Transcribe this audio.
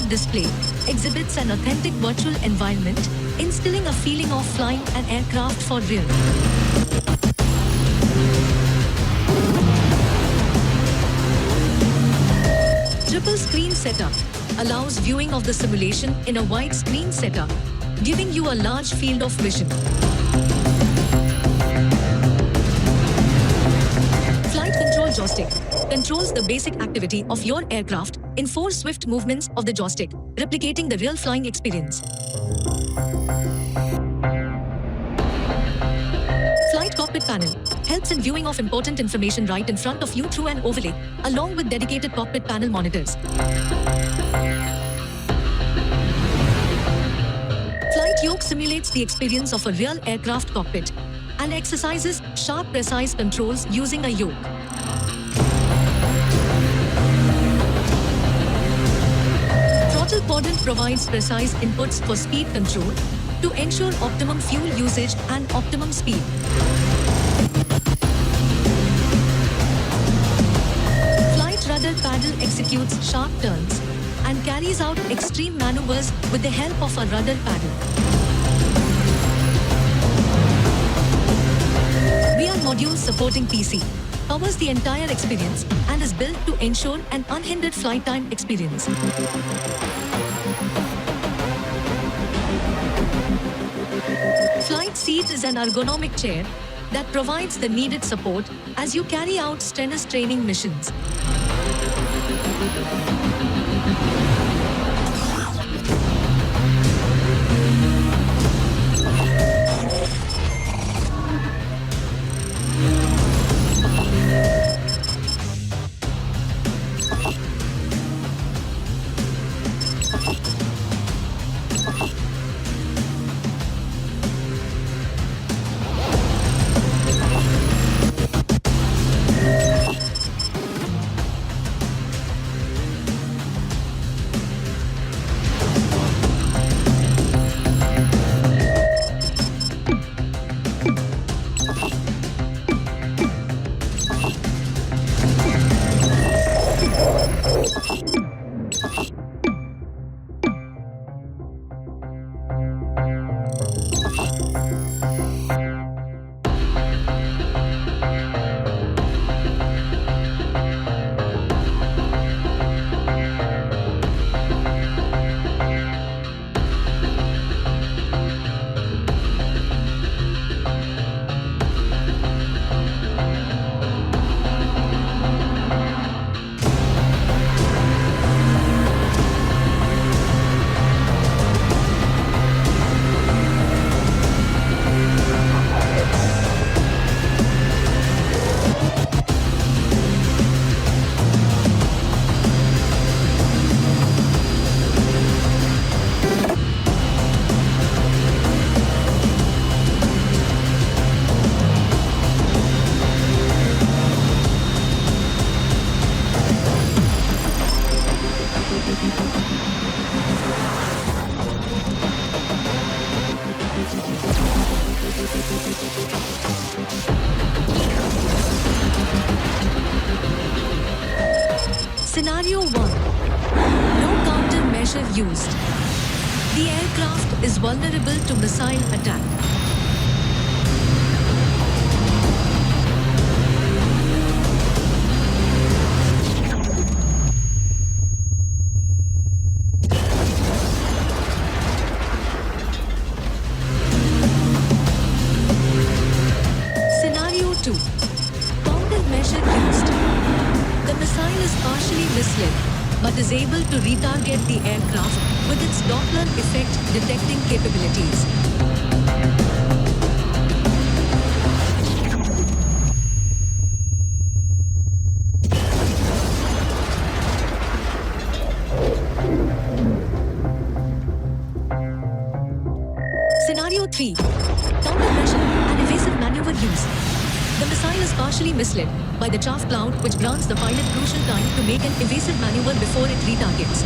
Display exhibits an authentic virtual environment, instilling a feeling of flying an aircraft for real. Triple screen setup allows viewing of the simulation in a wide-screen setup, giving you a large field of vision. Flight control joystick controls the basic activity of your aircraft in 4 swift movements of the joystick, replicating the real flying experience. Flight cockpit panel helps in viewing of important information right in front of you through an overlay, along with dedicated cockpit panel monitors. Flight yoke simulates the experience of a real aircraft cockpit and exercises sharp, precise controls using a yoke. Throttle quadrant provides precise inputs for speed control to ensure optimum fuel usage and optimum speed. Flight rudder paddle executes sharp turns and carries out extreme maneuvers with the help of a rudder paddle. VR module supporting PC covers the entire experience and is built to ensure an unhindered flight time experience. Flight seat is an ergonomic chair that provides the needed support as you carry out strenuous training missions. Scenario 1. No countermeasure used. The aircraft is vulnerable to missile attack. missile is partially misled, but is able to retarget the aircraft with its Doppler effect detecting capabilities. Scenario 3. Countermeasure and evasive maneuver use. The missile is partially misled by the chaff cloud, which grants the pilot crucial time to make an evasive maneuver before it retargets.